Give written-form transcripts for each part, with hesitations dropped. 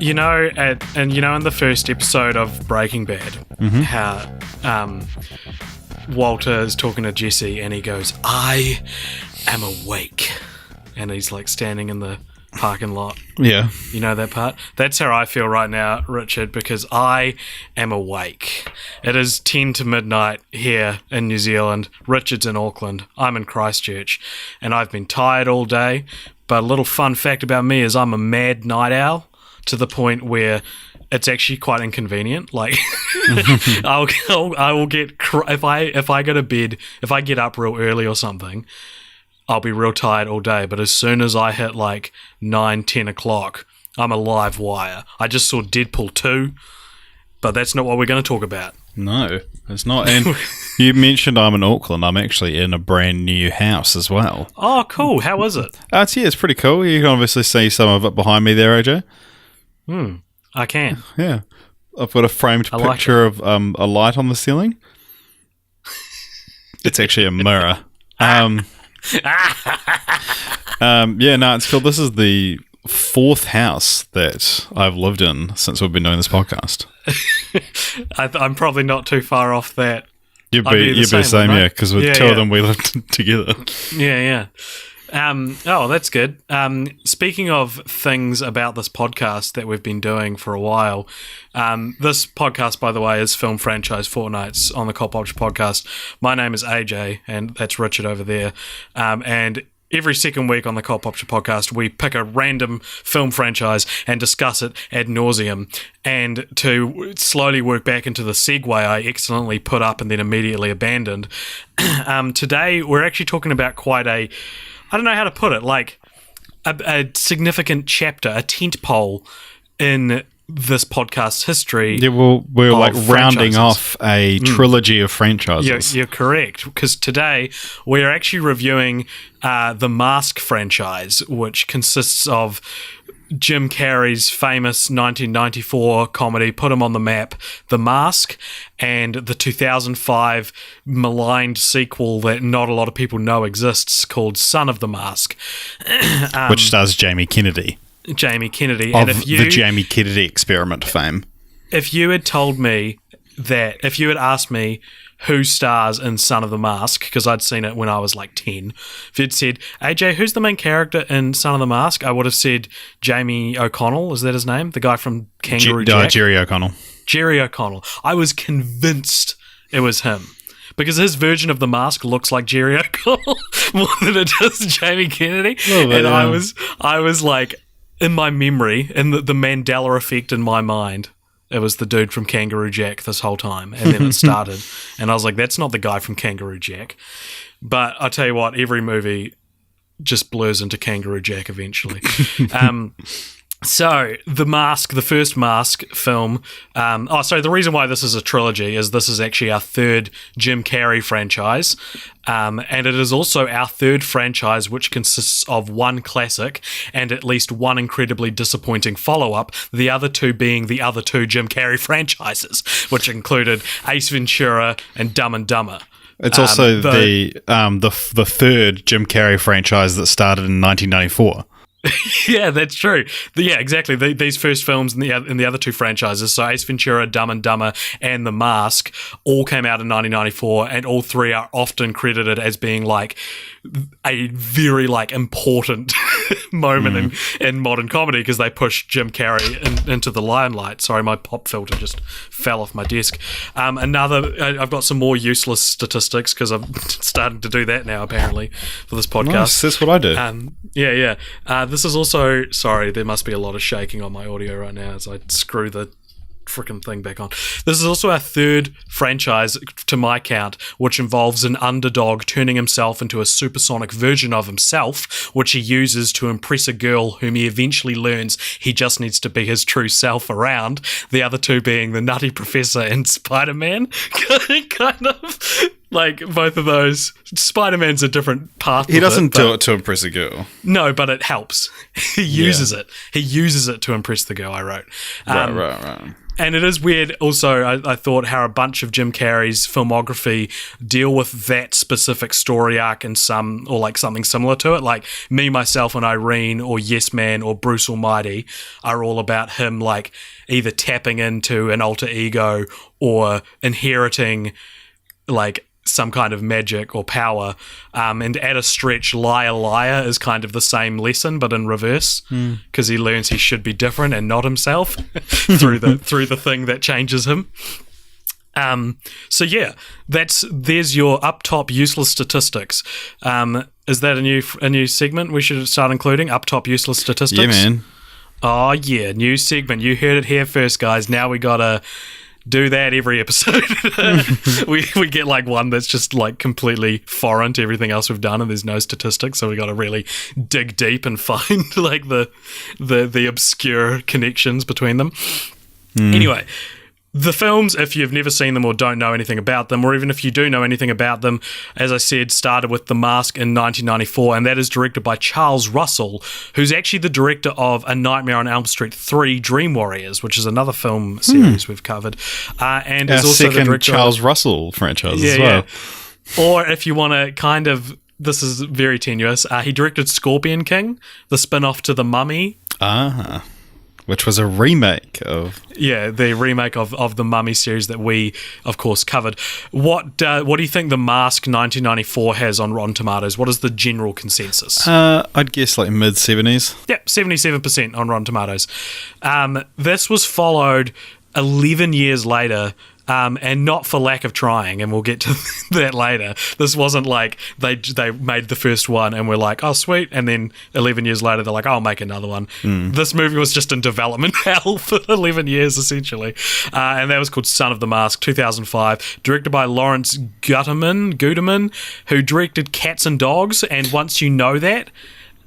in the first episode of Breaking Bad, how Walter is talking to Jesse and he goes, "I am awake," and he's like standing in the parking lot. Yeah. You know that part? That's how I feel right now, Richard, because I am awake. It is 10 to midnight here in New Zealand. Richard's in Auckland. I'm in Christchurch. And I've been tired all day. But a little fun fact about me is I'm a mad night owl to the point where it's actually quite inconvenient. Like, I will get, if I go to bed, if I get up real early or something, I'll be real tired all day, but as soon as I hit like 9, 10 o'clock, I'm a live wire. I just saw Deadpool 2, but that's not what we're going to talk about. No, it's not. And you mentioned I'm in Auckland. I'm actually in a brand new house as well. Oh, cool. How is it? It's pretty cool. You can obviously see some of it behind me there, AJ. I can. Yeah. I've got a framed picture of a light on the ceiling. It's actually a mirror. It's cool. This is the fourth house that I've lived in since we've been doing this podcast. I'm probably not too far off that. You'd be the same, right? Yeah, because with two of them we lived together. Yeah. That's good. Speaking of things about this podcast that we've been doing for a while, this podcast, by the way, is film franchise Fortnights on the Cop Option Podcast. My name is AJ, and that's Richard over there. And every second week on the Cop Option Podcast, we pick a random film franchise and discuss it ad nauseum. And to slowly work back into the segue I excellently put up and then immediately abandoned, today we're actually talking about quite a, I don't know how to put it, like a significant chapter, a tentpole in this podcast's history. Yeah, we're like rounding off a trilogy of franchises. You're correct, because today we're actually reviewing the Mask franchise, which consists of Jim Carrey's famous 1994 comedy, Put 'Em on the Map, The Mask, and the 2005 maligned sequel that not a lot of people know exists called Son of the Mask. Which stars Jamie Kennedy. Jamie Kennedy. Of the Jamie Kennedy experiment fame. If you had told me that, if you had asked me who stars in Son of the Mask, because I'd seen it when I was like 10, if you'd said, AJ, who's the main character in Son of the Mask? I would have said Jamie O'Connell, is that his name? The guy from Kangaroo Jack? Jerry O'Connell. Jerry O'Connell. I was convinced it was him. Because his version of the Mask looks like Jerry O'Connell more than it does Jamie Kennedy. I was like, in my memory, in the Mandela effect in my mind, it was the dude from Kangaroo Jack this whole time. And then it started. And I was like, that's not the guy from Kangaroo Jack. But I tell you what, every movie just blurs into Kangaroo Jack eventually. So, The Mask, the first Mask film. The reason why this is a trilogy is this is actually our third Jim Carrey franchise. And it is also our third franchise, which consists of one classic and at least one incredibly disappointing follow-up, the other two being the other two Jim Carrey franchises, which included Ace Ventura and Dumb and Dumber. It's also the third Jim Carrey franchise that started in 1994. Yeah, that's true. Yeah, exactly. These first films in the other two franchises, so Ace Ventura, Dumb and Dumber, and The Mask, all came out in 1994, and all three are often credited as being like a very like important moment in modern comedy because they pushed Jim Carrey into the limelight. Sorry, my pop filter just fell off my desk. I've got some more useless statistics because I'm starting to do that now apparently for this podcast. Nice, that's what I do. This is also, sorry, there must be a lot of shaking on my audio right now as I screw the freaking thing back on. This is also our third franchise, to my count, which involves an underdog turning himself into a supersonic version of himself, which he uses to impress a girl whom he eventually learns he just needs to be his true self around. The other two being the Nutty Professor and Spider-Man. kind of. Like, both of those. Spider-Man's a different path. He doesn't do it to impress a girl. No, but it helps. He uses it. He uses it to impress the girl, I wrote. Right. And it is weird also, I thought, how a bunch of Jim Carrey's filmography deal with that specific story arc in some, or like something similar to it. Like Me, Myself and Irene or Yes Man or Bruce Almighty are all about him like either tapping into an alter ego or inheriting like some kind of magic or power. And at a stretch, Liar Liar is kind of the same lesson, but in reverse, because he learns he should be different and not himself through the thing that changes him. So yeah, there's your up top useless statistics. Is that a new segment we should start including? Up top useless statistics? Yeah, man. Oh yeah, new segment. You heard it here first, guys. Now we gotta do that every episode. we get like one that's just like completely foreign to everything else we've done, and there's no statistics, so we got to really dig deep and find like the obscure connections between them. Anyway, the films, if you've never seen them or don't know anything about them, or even if you do know anything about them, as I said, started with The Mask in 1994, and that is directed by Charles Russell, who's actually the director of A Nightmare on Elm Street 3, Dream Warriors, which is another film series we've covered. And Our is also second the director Charles Russell franchise as well. Yeah. Or if you want to kind of, this is very tenuous, he directed Scorpion King, the spin-off to The Mummy. Which was a remake of... Yeah, the remake of the Mummy series that we, of course, covered. What do you think The Mask 1994 has on Rotten Tomatoes? What is the general consensus? I'd guess like mid-70s. Yep, 77% on Rotten Tomatoes. This was followed 11 years later, and not for lack of trying, and we'll get to that later. This wasn't like they made the first one and were like, oh, sweet, and then 11 years later they're like, I'll make another one. This movie was just in development hell for 11 years, essentially. And that was called Son of the Mask, 2005, directed by Lawrence Guterman, who directed Cats and Dogs, and once you know that,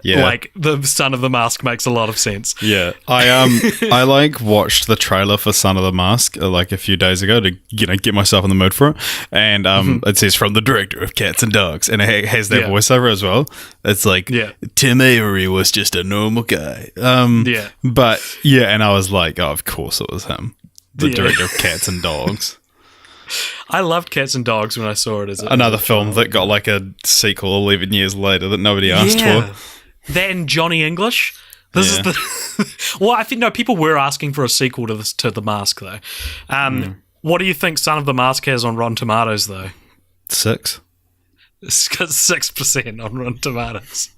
like the Son of the Mask makes a lot of sense. Yeah, I like watched the trailer for Son of the Mask like a few days ago to get myself in the mood for it, and it says from the director of Cats and Dogs, and it has that voiceover as well. It's like Tim Avery was just a normal guy. But and I was like, oh, of course it was him, the director of Cats and Dogs. I loved Cats and Dogs when I saw it as another film that got like a sequel 11 years later that nobody asked for. That and Johnny English. This is the well, I think people were asking for a sequel to The Mask though. What do you think Son of the Mask has on Rotten Tomatoes though? 6. It's got 6% on Rotten Tomatoes.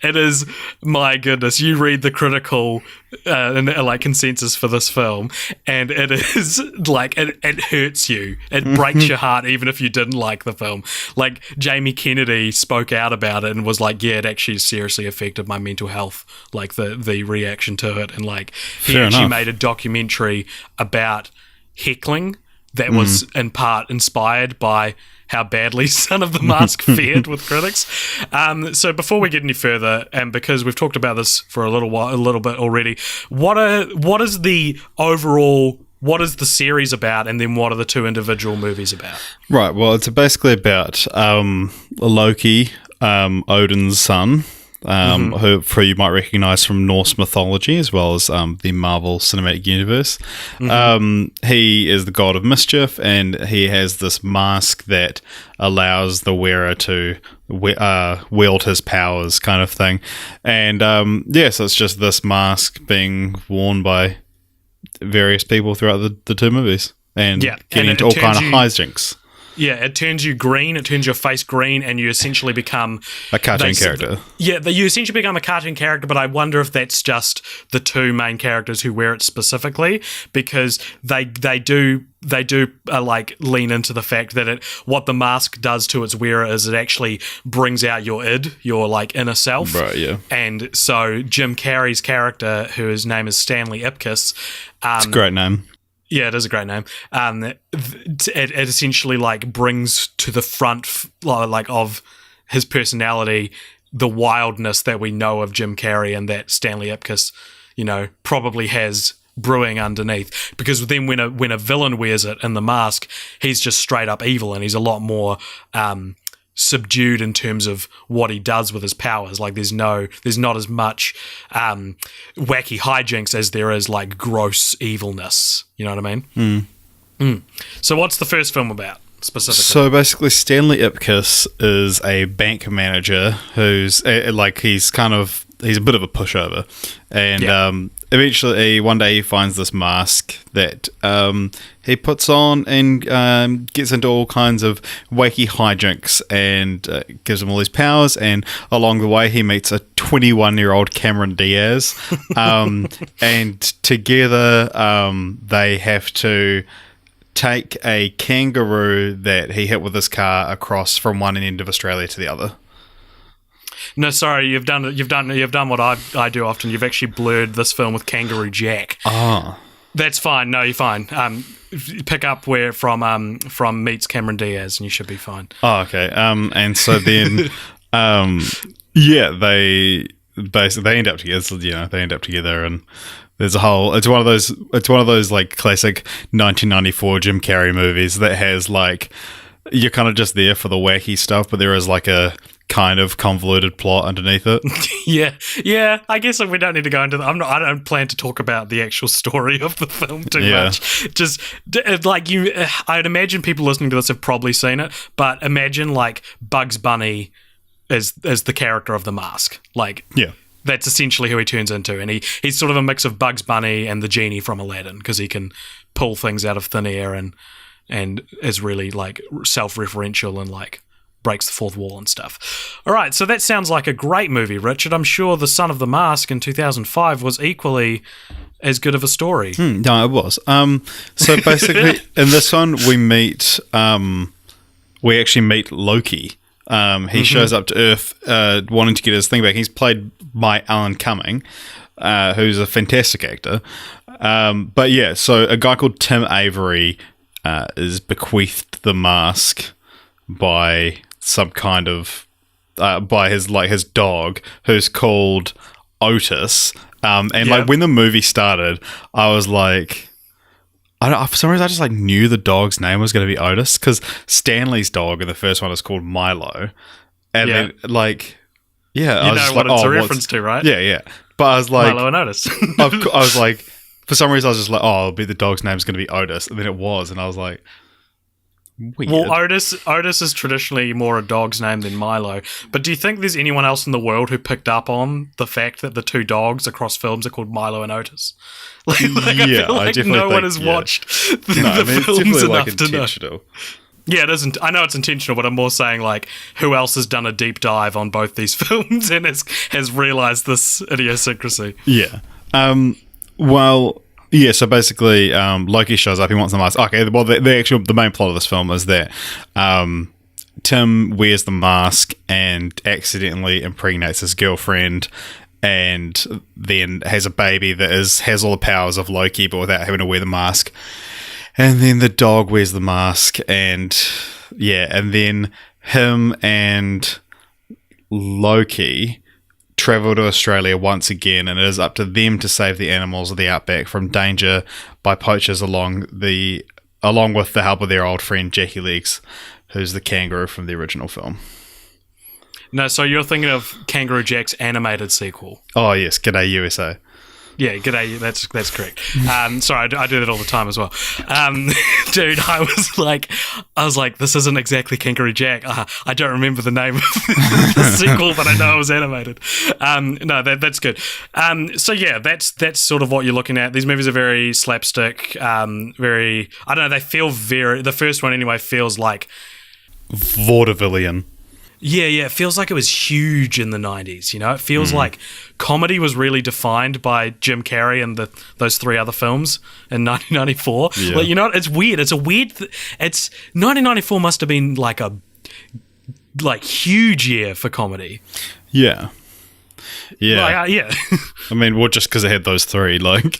It is, my goodness, you read the critical consensus for this film, and it is like it hurts you. It breaks your heart, even if you didn't like the film. Like Jamie Kennedy spoke out about it and was like, "Yeah, it actually seriously affected my mental health." Like the reaction to it, and like he actually made a documentary about heckling that was in part inspired by how badly Son of the Mask fared with critics. So before we get any further, and because we've talked about this for a little bit already, what is the series about, and then what are the two individual movies about? Right, well, it's basically about Loki, Odin's son, who you might recognize from Norse mythology as well as the Marvel Cinematic Universe. He is the god of mischief, and he has this mask that allows the wearer to wield his powers, kind of thing. And so it's just this mask being worn by various people throughout the two movies, and getting into all kind of hijinks. Yeah, it turns you green. It turns your face green, and you essentially become a cartoon character. Yeah, you essentially become a cartoon character. But I wonder if that's just the two main characters who wear it specifically, because they do like lean into the fact that what the mask does to its wearer is it actually brings out your id, your like inner self. Right. Yeah. And so Jim Carrey's character, whose name is Stanley Ipkiss, it's a great name. Yeah, it is a great name. It essentially like brings to the front like of his personality the wildness that we know of Jim Carrey, and that Stanley Ipkiss, probably has brewing underneath. Because then when a villain wears it in The Mask, he's just straight up evil, and he's a lot more subdued in terms of what he does with his powers. Like there's not as much wacky hijinks as there is like gross evilness. You know what I mean? So what's the first film about specifically? So basically, Stanley Ipkiss is a bank manager who's he's a bit of a pushover, and eventually one day he finds this mask that he puts on and gets into all kinds of wacky hijinks and gives him all these powers. And along the way, he meets a 21-year-old Cameron Diaz, and together they have to take a kangaroo that he hit with his car across from one end of Australia to the other. No, sorry, you've done what I do often. You've actually blurred this film with Kangaroo Jack. Ah, that's fine. No, you're fine. Pick up where from meets Cameron Diaz, and you should be fine. Oh, okay. And so then, they basically end up together. So, they end up together, and there's a whole. It's one of those like classic 1994 Jim Carrey movies that has like you're kind of just there for the wacky stuff, but there is like a kind of convoluted plot underneath it. yeah. I guess we don't need to go into that. I don't plan to talk about the actual story of the film too much. Just like I'd imagine people listening to this have probably seen it, but imagine like Bugs Bunny as the character of The Mask. Like, yeah. That's essentially who he turns into, and he's sort of a mix of Bugs Bunny and the genie from Aladdin, because he can pull things out of thin air and is really like self-referential and like breaks the fourth wall and stuff. All right, so that sounds like a great movie, Richard. I'm sure The Son of the Mask in 2005 was equally as good of a story. No, it was. So basically, in this one, we actually meet Loki. He shows up to Earth wanting to get his thing back. He's played by Alan Cumming, who's a fantastic actor. But yeah, so a guy called Tim Avery is bequeathed the mask by some kind of by his dog, who's called Otis. Like when the movie started, I was like, for some reason I just like knew the dog's name was going to be Otis, because Stanley's dog in the first one is called Milo, and then like I was know what it's a reference to, right? Yeah. But I was like Milo and Otis. I was like, for some reason I was just like, oh, the dog's name's going to be Otis, and then it was, and I was like, weird. Well, Otis is traditionally more a dog's name than Milo. But do you think there's anyone else in the world who picked up on the fact that the two dogs across films are called Milo and Otis? I feel like no one has watched the films enough to know. Yeah, it isn't. I know it's intentional, but I'm more saying like, who else has done a deep dive on both these films and has realised this idiosyncrasy? Yeah. Well. Yeah, so basically, Loki shows up. He wants the mask. Okay, well, the main plot of this film is that Tim wears the mask and accidentally impregnates his girlfriend, and then has a baby that has all the powers of Loki, but without having to wear the mask. And then the dog wears the mask, and then him and Loki travel to Australia once again, and it is up to them to save the animals of the outback from danger by poachers along with the help of their old friend Jackie Legs, who's the kangaroo from the original film. No, so you're thinking of Kangaroo Jack's animated sequel. Oh yes, G'day USA. Yeah, g'day. That's correct. Sorry, I do that all the time as well. Dude, I was like, this isn't exactly Kangaroo Jack. I don't remember the name of the sequel, but I know it was animated. No, that's good. So yeah, that's sort of what you're looking at. These movies are very slapstick, very, I don't know, they feel the first one anyway feels like vaudevillian. Yeah, it feels like it was huge in the 90s, you know? It feels like comedy was really defined by Jim Carrey and those three other films in 1994. Yeah. Like, you know, it's weird. It's a weird... 1994 must have been like a huge year for comedy. Yeah. Yeah. Yeah. I mean, well, just because it had those three, like...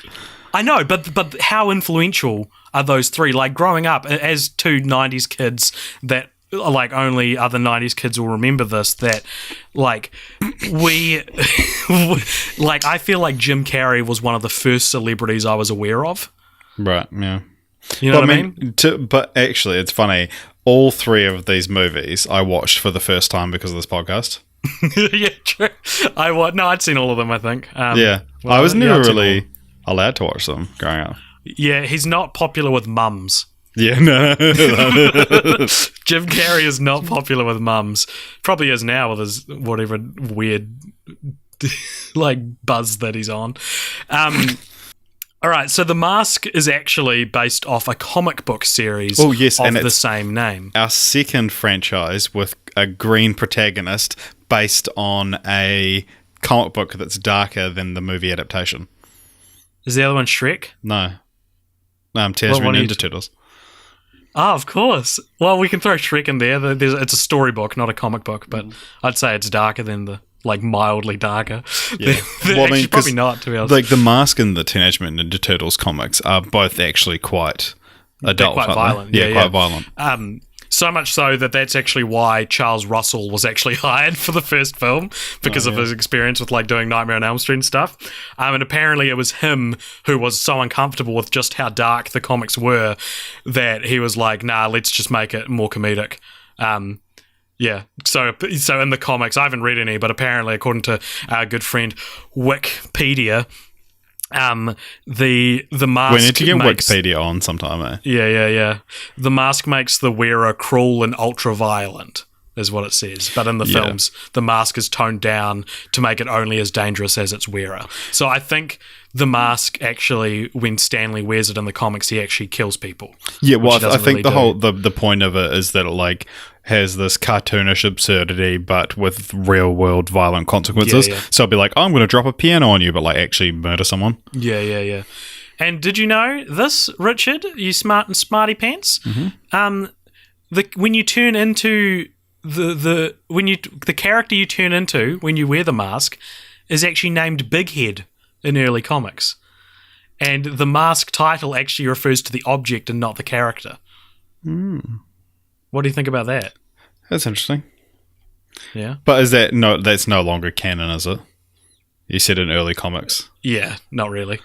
I know, but how influential are those three? Like, growing up as two 90s kids that... like only other 90s kids will remember this, that like we like I feel like Jim Carrey was one of the first celebrities I was aware of. Right, yeah. You know what I mean? But actually, it's funny. all three of these movies I watched for the first time because of this podcast. Yeah, true. I'd seen all of them, I think. I was never really allowed to watch them growing up. Yeah, he's not popular with mums. Yeah, no. Jim Carrey is not popular with mums. Probably is now with his whatever weird like buzz that he's on. All right, so The Mask is actually based off a comic book series of the same name. Our second franchise with a green protagonist based on a comic book that's darker than the movie adaptation. Is the other one Shrek? No. Teenage Mutant Ninja Turtles. Oh, of course. Well, we can throw Shrek in there. It's a storybook, not a comic book, but I'd say it's darker than the, like, mildly darker. Yeah. Probably not, to be honest. Like, The Mask and the Teenage Mutant Ninja Turtles comics are both actually quite adult. They're quite violent. Yeah, quite violent. So much so that that's actually why Charles Russell was actually hired for the first film, because of his experience with like doing Nightmare on Elm Street and stuff. And apparently it was him who was so uncomfortable with just how dark the comics were that he was like, nah, let's just make it more comedic. Yeah. So in the comics, I haven't read any, but apparently according to our good friend Wikipedia, the mask. We need to get Wikipedia on sometime, eh? Yeah. The mask makes the wearer cruel and ultra-violent, is what it says. But in the films, the mask is toned down to make it only as dangerous as its wearer. So I think the mask actually, when Stanley wears it in the comics, he actually kills people. Yeah, well, I think the point of it is that it like has this cartoonish absurdity, but with real world violent consequences. Yeah. So it'll be like, oh, I'm going to drop a piano on you, but like actually murder someone. Yeah. And did you know this, Richard? You smart and smarty pants. Mm-hmm. When you turn into the character you turn into when you wear the mask is actually named Big Head in early comics, and the mask title actually refers to the object and not the character. What do you think about that? That's interesting. Yeah, but that's no longer canon, is it? You said in early comics. Yeah, not really,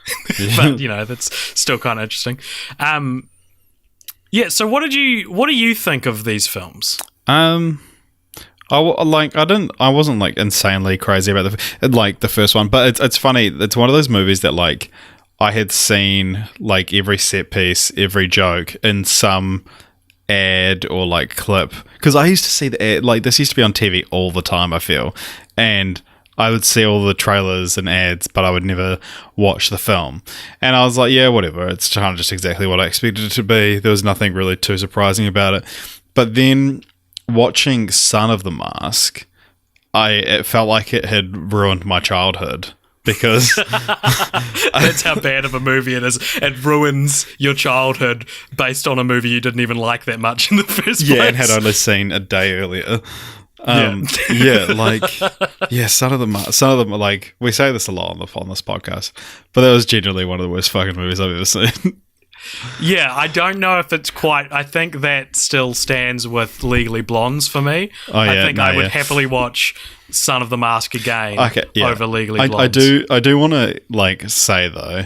but that's still kind of interesting. Yeah. So what do you think of these films? I wasn't like insanely crazy about the first one, but it's funny. It's one of those movies that like I had seen like every set piece, every joke in some ad or like clip, because I used to see the ad, like this used to be on TV all the time, I feel, and I would see all the trailers and ads, but I would never watch the film. And I was like, yeah, whatever. It's kind of just exactly what I expected it to be. There was nothing really too surprising about it. But then watching Son of the Mask, it felt like it had ruined my childhood, because that's how bad of a movie it is. It ruins your childhood based on a movie you didn't even like that much in the first place. Yeah, and had only seen a day earlier. Son of the Mask, like we say this a lot on this podcast, but that was genuinely one of the worst fucking movies I've ever seen. Yeah, I don't know if it's quite. I think that still stands with Legally Blondes for me. I would happily watch Son of the Mask again over Legally Blondes. I do want to like say though.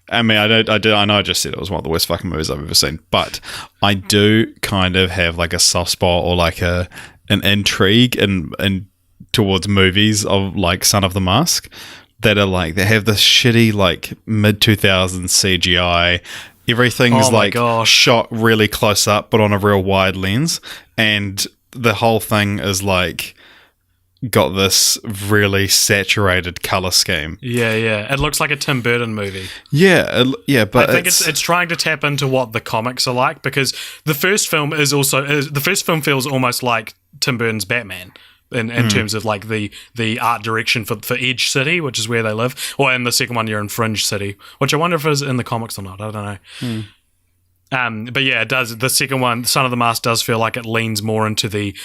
I mean, I know I just said it was one of the worst fucking movies I've ever seen, but I do kind of have like a soft spot or like an intrigue in towards movies of like Son of the Mask that are like they have this shitty like mid 2000s CGI. Everything's shot really close up, but on a real wide lens, and the whole thing is like got this really saturated color scheme. Yeah. It looks like a Tim Burton movie. Yeah, but I think it's trying to tap into what the comics are like, because the first film feels almost like Tim Burton's Batman. In terms of like the art direction for Edge City, which is where they live, or in the second one you're in Fringe City, which I wonder if is in the comics or not. I don't know. But yeah, it does. The second one, Son of the Mask, does feel like it leans more into the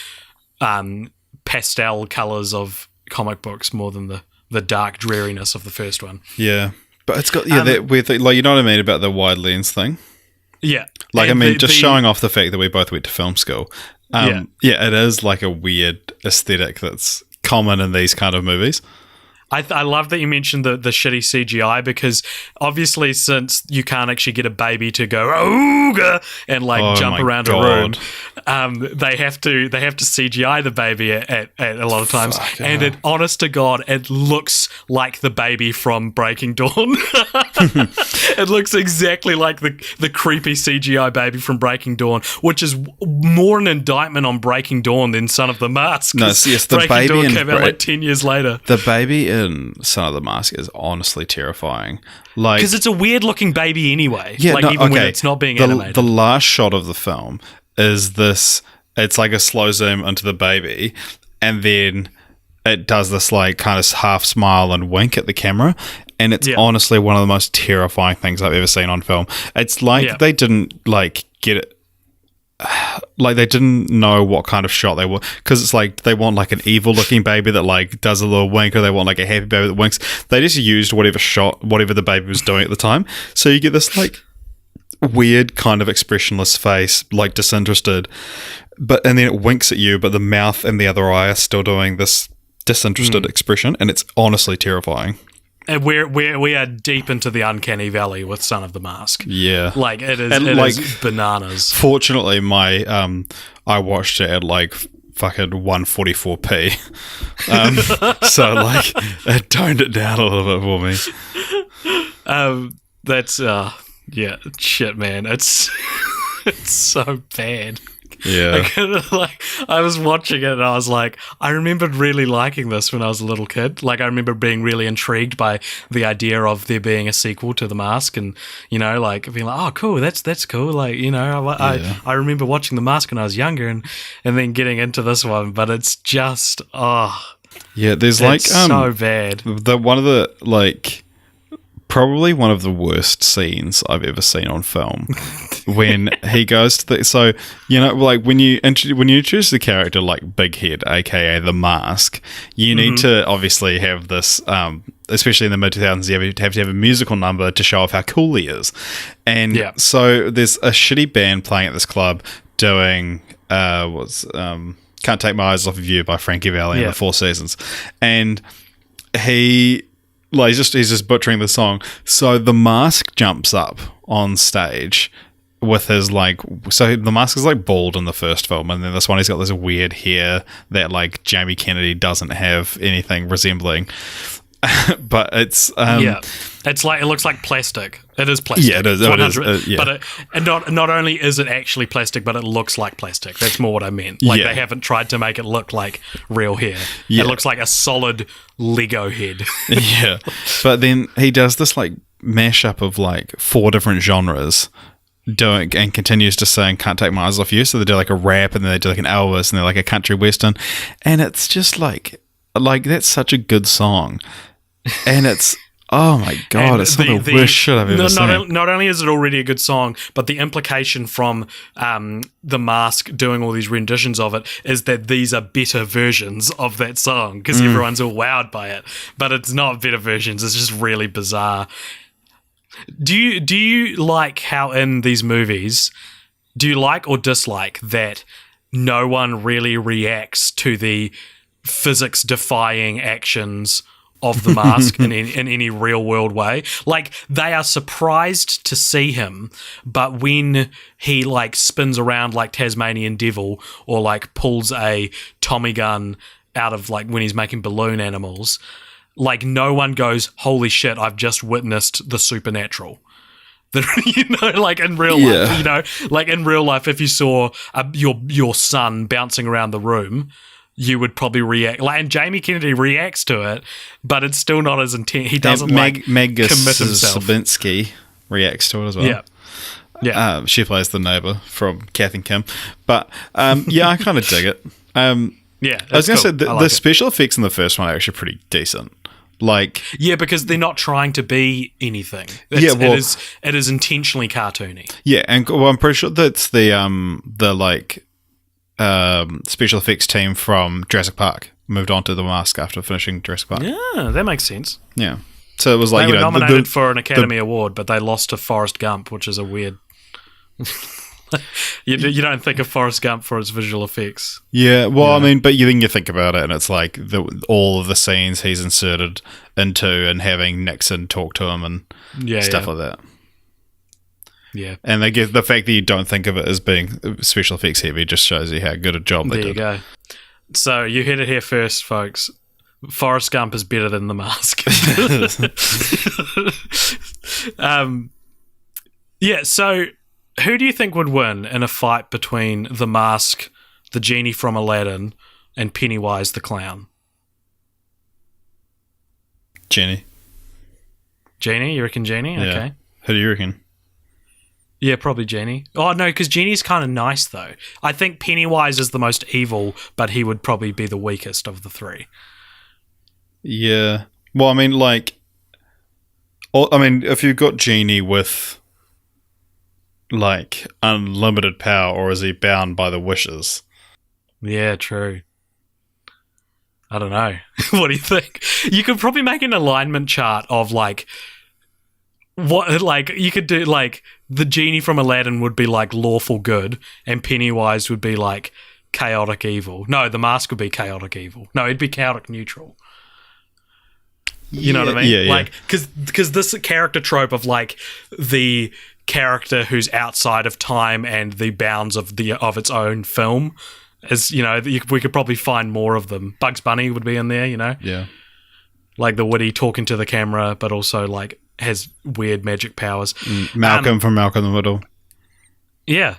pastel colors of comic books more than the dark dreariness of the first one. Yeah, but it's got that weird thing, like, you know what I mean about the wide lens thing. Yeah, like and I mean, showing off the fact that we both went to film school. It is like a weird aesthetic that's common in these kind of movies. I love that you mentioned the shitty CGI, because obviously since you can't actually get a baby to go ooga and like jump my around God. a room, they have to CGI the baby at a lot of times, and it, honest to God, it looks like the baby from Breaking Dawn. It looks exactly like the creepy CGI baby from Breaking Dawn, which is more an indictment on Breaking Dawn than Son of the Mask. No, yes, the Breaking baby Dawn came out like 10 years later. The baby in Son of the Mask is honestly terrifying. Like, Because it's a weird looking baby anyway. yeah, like, no, even when okay. it's not being the, animated. The last shot of the film is this. It's like a slow zoom into the baby, and then it does this like kind of half smile and wink at the camera, and it's honestly one of the most terrifying things I've ever seen on film. It's like they didn't like get it. Like they didn't know what kind of shot they were, because it's like they want like an evil looking baby that like does a little wink, or they want like a happy baby that winks. They just used whatever the baby was doing at the time, so you get this like weird kind of expressionless face, like disinterested, and then it winks at you, but the mouth and the other eye are still doing this disinterested expression, and it's honestly terrifying. And we are deep into the uncanny valley with Son of the Mask. Yeah, like it is. And, it like, is bananas. Fortunately, my I watched it at like fucking 144p, so like it toned it down a little bit for me. That's shit, man. It's it's so bad. Yeah. Like, I was watching it and I was like, I remembered really liking this when I was a little kid. Like, I remember being really intrigued by the idea of there being a sequel to The Mask, and, you know, like being like, oh, cool, that's cool. Like, you know, I remember watching The Mask when I was younger, and then getting into this one, but it's just, yeah, there's like so bad. Probably one of the worst scenes I've ever seen on film, when he goes to so you know, like when you introduce the character like Big Head, aka the Mask, you need to obviously have this, especially in the mid 2000s, you have to have a musical number to show off how cool he is, and so there's a shitty band playing at this club doing Can't Take My Eyes Off of You by Frankie Valli and the Four Seasons, and he's just butchering the song. So the Mask jumps up on stage with his so the Mask is like bald in the first film, and then this one he's got this weird hair that like Jamie Kennedy doesn't have anything resembling. But it's it's like, it looks like plastic. It is plastic. Yeah, it is. But not only is it actually plastic, but it looks like plastic. That's more what I meant. Like, they haven't tried to make it look like real hair. It looks like a solid Lego head. Yeah, but then he does this like mashup of like 4 different genres, doing and continues to sing "Can't Take My Eyes Off You." So they do like a rap, and then they do like an Elvis, and they're like a country western, and it's just like that's such a good song. And it's, oh my God, it's the worst shit I've ever seen. Not only is it already a good song, but the implication from The Mask doing all these renditions of it is that these are better versions of that song, because everyone's all wowed by it. But it's not better versions, it's just really bizarre. Do you like how in these movies, do you like or dislike that no one really reacts to the physics-defying actions of the Mask in any real world way? Like, they are surprised to see him, but when he like spins around like Tasmanian Devil, or like pulls a Tommy gun out of like when he's making balloon animals, like no one goes, holy shit, I've just witnessed the supernatural. You know, like in real life, you know, like in real life, if you saw your son bouncing around the room, you would probably react. Like, and Jamie Kennedy reacts to it, but it's still not as intense. He doesn't commit himself. Sabinski reacts to it as well. Yeah. Yeah. She plays the neighbor from Kath and Kim. But I kind of dig it. Yeah. I was going to say, the special effects in the first one are actually pretty decent. Like, yeah, because they're not trying to be anything. It is intentionally cartoony. Yeah, and I'm pretty sure that's the special effects team from Jurassic Park moved on to The Mask after finishing Jurassic Park. Yeah, that makes sense. Yeah. So it was like, they were nominated for an Academy Award, but they lost to Forrest Gump, which is a weird You don't think of Forrest Gump for its visual effects. Yeah, well, Yeah. I mean, but then you think about it, and it's like all of the scenes he's inserted into, and having Nixon talk to him and stuff like that. Yeah. And they get the fact that you don't think of it as being special effects heavy just shows you how good a job they There you did. go. So you heard it here first, folks. Forrest Gump is better than The Mask. Yeah, so who do you think would win in a fight between The Mask, the genie from Aladdin, and Pennywise the clown? Jenny. Genie? You reckon Genie? Yeah. Okay. Who do you reckon? Yeah, probably Genie. Oh, no, because Genie's kind of nice, though. I think Pennywise is the most evil, but he would probably be the weakest of the three. Yeah. Well, I mean, if you've got Genie with unlimited power, or is he bound by the wishes? Yeah, true. I don't know. What do you think? You could probably make an alignment chart of you could do the genie from Aladdin would be lawful good, and Pennywise would be chaotic evil. No, the mask would be chaotic evil. No, it'd be chaotic neutral. You know what I mean? Yeah. Because this character trope of the character who's outside of time and the bounds of its own film is, we could probably find more of them. Bugs Bunny would be in there, Yeah. the witty talking to the camera, but also has weird magic powers. Malcolm from Malcolm in the Middle. Yeah,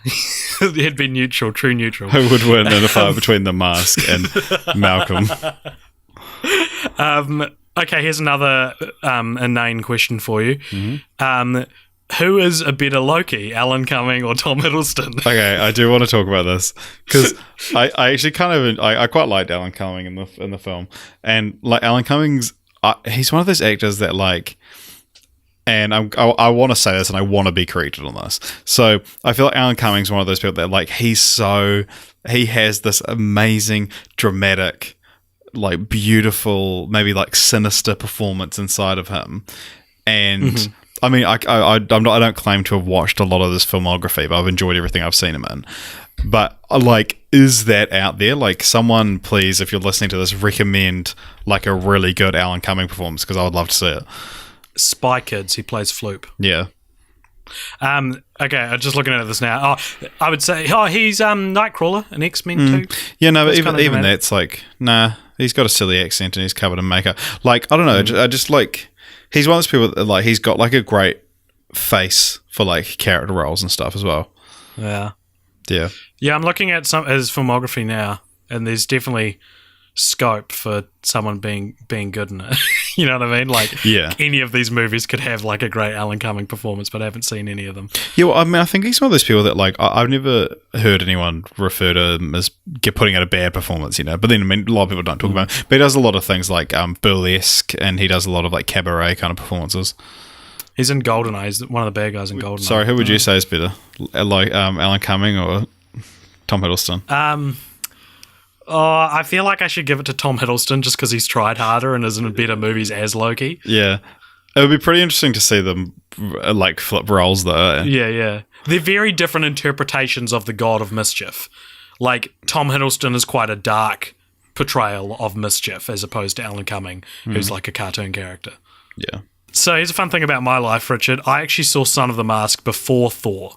it'd be neutral, true neutral. Who would win in a fight between the Mask and Malcolm? Okay, here's another inane question for you. Mm-hmm. Who is a better Loki, Alan Cumming or Tom Hiddleston? Okay, I do want to talk about this because I actually I quite liked Alan Cumming in the film, and Alan Cumming's he's one of those actors that and I want to say this, and I want to be corrected on this. So I feel like Alan Cumming's one of those people that he has this amazing dramatic, beautiful, maybe sinister performance inside of him, and. Mm-hmm. I mean, I don't claim to have watched a lot of this filmography, but I've enjoyed everything I've seen him in. But is that out there? Someone, please, if you're listening to this, recommend a really good Alan Cumming performance, because I would love to see it. Spy Kids, he plays Floop. Yeah. Okay, I'm just looking at this now. Oh, I would say, he's Nightcrawler in X-Men too. Yeah, no, but even that's nah. He's got a silly accent and he's covered in makeup. I don't know. I just he's one of those people that he's got a great face for character roles and stuff as well. Yeah. Yeah. Yeah, I'm looking at his filmography now, and there's definitely scope for someone being good in it. You know what I mean? Yeah. Any of these movies could have a great Alan Cumming performance, but I haven't seen any of them. Yeah, well, I mean, I think he's one of those people that I've never heard anyone refer to him as putting out a bad performance, But then, I mean, a lot of people don't talk about him. But he does a lot of things burlesque, and he does a lot of cabaret kind of performances. He's in GoldenEye. He's one of the bad guys in GoldenEye. Sorry, who would you say is better? Alan Cumming or Tom Hiddleston? I feel like I should give it to Tom Hiddleston just because he's tried harder and is in better movies as Loki. Yeah. It would be pretty interesting to see them flip roles though. Yeah. They're very different interpretations of the God of Mischief. Tom Hiddleston is quite a dark portrayal of mischief as opposed to Alan Cumming, who's a cartoon character. Yeah. So here's a fun thing about my life, Richard. I actually saw Son of the Mask before Thor,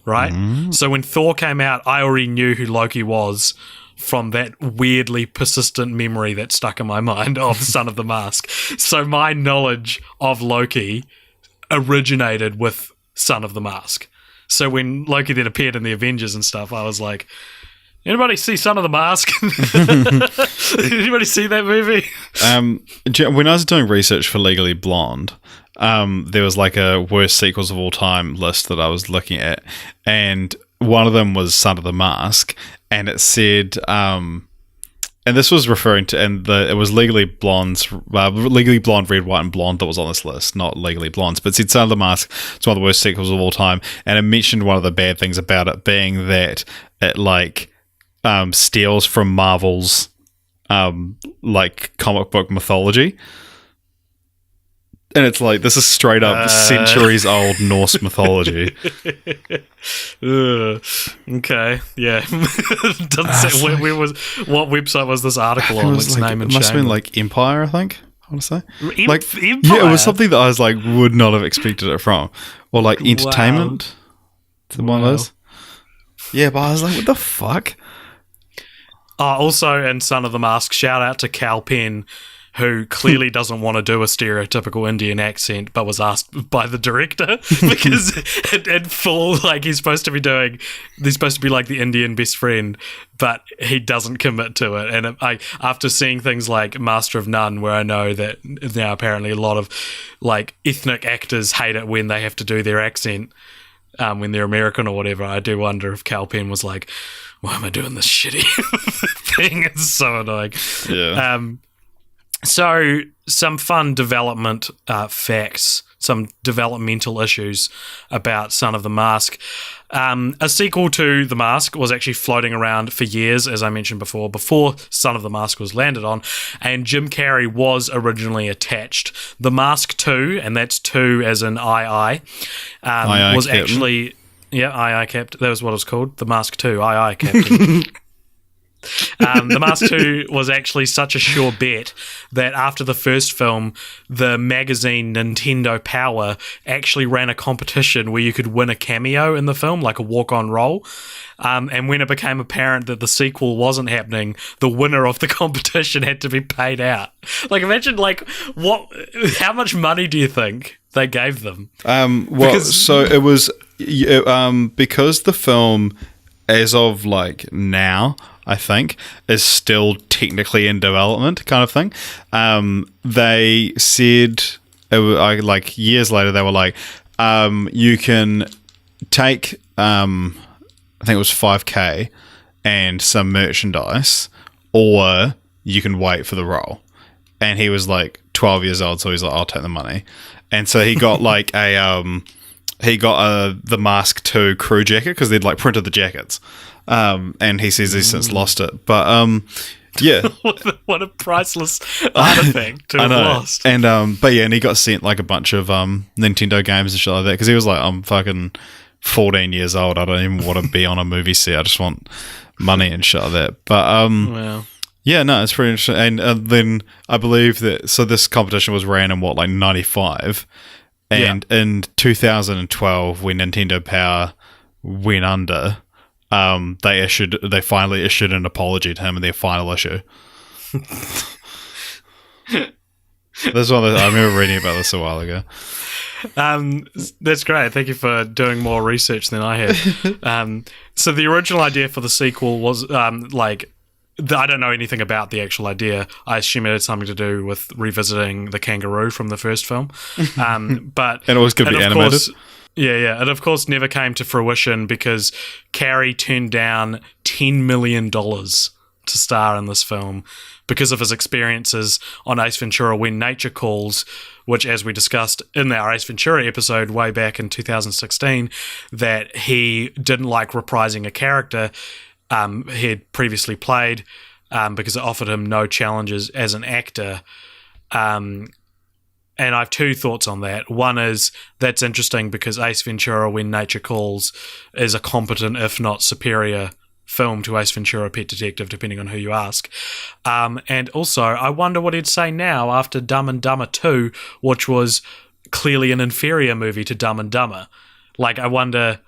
right? So when Thor came out, I already knew who Loki was from that weirdly persistent memory that stuck in my mind of Son of the Mask. So my knowledge of Loki originated with Son of the Mask. So when Loki then appeared in the Avengers and stuff, I was like, anybody see Son of the Mask? Anybody see that movie? When I was doing research for Legally Blonde, there was a worst sequels of all time list that I was looking at, and one of them was Son of the Mask, and it said, and this was referring to, it was Legally Blonde, Red, White, and Blonde that was on this list, not Legally Blondes, but it said Son of the Mask, it's one of the worst sequels of all time, and it mentioned one of the bad things about it being that it steals from Marvel's comic book mythology. And it's like, this is straight up centuries old Norse mythology. Okay, yeah. Doesn't say, what website was this article on? Let's name and It must shame have been them. like Empire, I think. I want to say. Empire? Yeah, it was something that I was like, would not have expected it from. Or like Entertainment. It's one of those. Yeah, but I was like, what the fuck? Also, in Son of the Mask, shout out to Cal Penn, who clearly doesn't want to do a stereotypical Indian accent, but was asked by the director because in full, like he's supposed to be like the Indian best friend, but he doesn't commit to it. And after seeing things like Master of None, where I know that now apparently a lot of like ethnic actors hate it when they have to do their accent when they're American or whatever, I do wonder if Cal Penn was like, why am I doing this shitty thing? It's so annoying. Yeah. So, some fun development facts, some developmental issues about Son of the Mask. A sequel to The Mask was actually floating around for years, as I mentioned before Son of the Mask was landed on, and Jim Carrey was originally attached. The Mask 2, and that's 2 as in II, was Captain. actually... Yeah, II Captain. That was what it was called. The Mask 2, II Captain. The Mask 2 was actually such a sure bet that after the first film, the magazine Nintendo Power actually ran a competition where you could win a cameo in the film, like a walk-on role. And when it became apparent that the sequel wasn't happening, the winner of the competition had to be paid out. Like, imagine, like, how much money do you think they gave them? So it was because the film, as of like now, I think, is still technically in development, kind of thing. They said, like years later, they were like, you can take, I think it was $5,000 and some merchandise, or you can wait for the role. And he was like 12 years old, so he's like, I'll take the money. And so he got like the Mask 2 crew jacket because they'd like printed the jackets. And he says he's since lost it. But yeah. What a priceless artifact to have lost. And but yeah, and he got sent like a bunch of Nintendo games and shit like that because he was like, I'm fucking 14 years old. I don't even want to be on a movie set. I just want money and shit like that. But wow. Yeah, no, it's pretty interesting. And then I believe that this competition was ran in like 95. And in 2012, when Nintendo Power went under, they finally issued an apology to him in their final issue. This one, I remember reading about this a while ago. That's great. Thank you for doing more research than I had. So the original idea for the sequel was I don't know anything about the actual idea. I assume it had something to do with revisiting the kangaroo from the first film. But and it was going to be animated. Course, yeah. It, of course, never came to fruition because Carrey turned down $10 million to star in this film because of his experiences on Ace Ventura When Nature Calls, which, as we discussed in our Ace Ventura episode way back in 2016, that he didn't like reprising a character he had previously played because it offered him no challenges as an actor. And I have two thoughts on that. One is that's interesting because Ace Ventura When Nature Calls is a competent, if not superior, film to Ace Ventura Pet Detective, depending on who you ask. And also, I wonder what he'd say now after Dumb and Dumber 2, which was clearly an inferior movie to Dumb and Dumber. Like, I wonder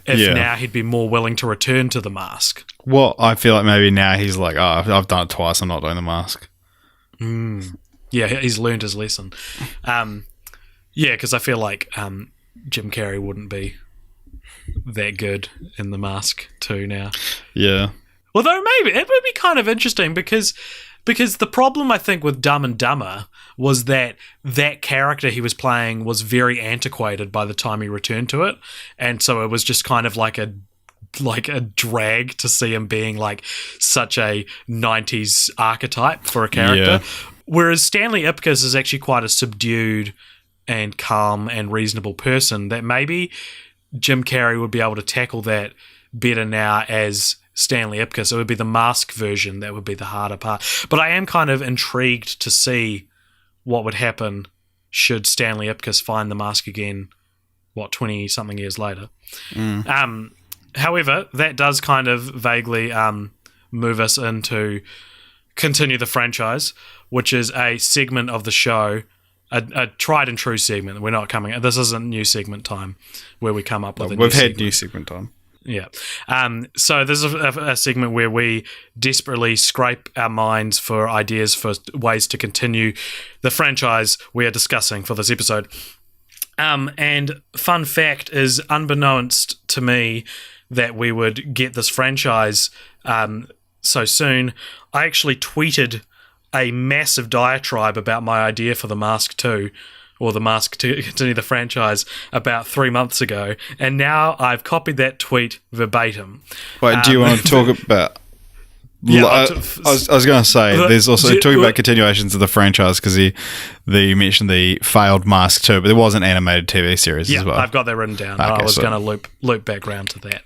if now he'd be more willing to return to The Mask. Well, I feel like maybe now he's like, I've done it twice, I'm not doing The Mask. Yeah, he's learned his lesson. Because I feel like Jim Carrey wouldn't be that good in The Mask 2 now. Yeah. Although maybe it would be kind of interesting because the problem I think with Dumb and Dumber was that character he was playing was very antiquated by the time he returned to it, and so it was just kind of like a drag to see him being like such a 90s archetype for a character. Whereas Stanley Ipkiss is actually quite a subdued and calm and reasonable person that maybe Jim Carrey would be able to tackle that better now as Stanley Ipkiss. It would be the Mask version that would be the harder part. But I am kind of intrigued to see what would happen should Stanley Ipkiss find the mask again, 20-something years later. However, that does kind of vaguely move us into Continue the Franchise, which is a segment of the show, a tried and true segment. We're not coming. This isn't new segment time where we come up with a new segment. We've had new segment time. Yeah. So this is a segment where we desperately scrape our minds for ideas for ways to continue the franchise we are discussing for this episode. And fun fact is, unbeknownst to me that we would get this franchise so soon, I actually tweeted a massive diatribe about my idea for The Mask 2, or The Mask to continue the franchise, about 3 months ago, and now I've copied that tweet verbatim. Wait, do you want to talk about... Yeah, I was going to say, there's also talking about continuations of the franchise, because you mentioned the failed Mask 2, but there was an animated TV series as well. I've got that written down. Okay, I was going to loop back around to that.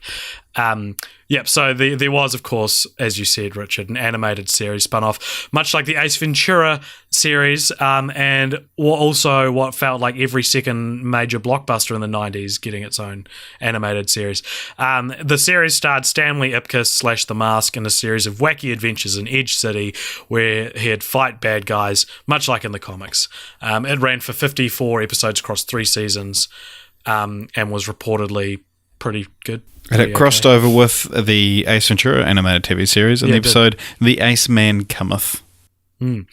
So there was, of course, as you said, Richard, an animated series spun off, much like the Ace Ventura series, and also what felt like every second major blockbuster in the 90s getting its own animated series. The series starred Stanley Ipkiss / The Mask in a series of wacky adventures in Edge City where he'd fight bad guys, much like in the comics. It ran for 54 episodes across 3 seasons and was reportedly pretty good. And it crossed over with the Ace Ventura animated TV series in the episode The Ace Man Cometh. And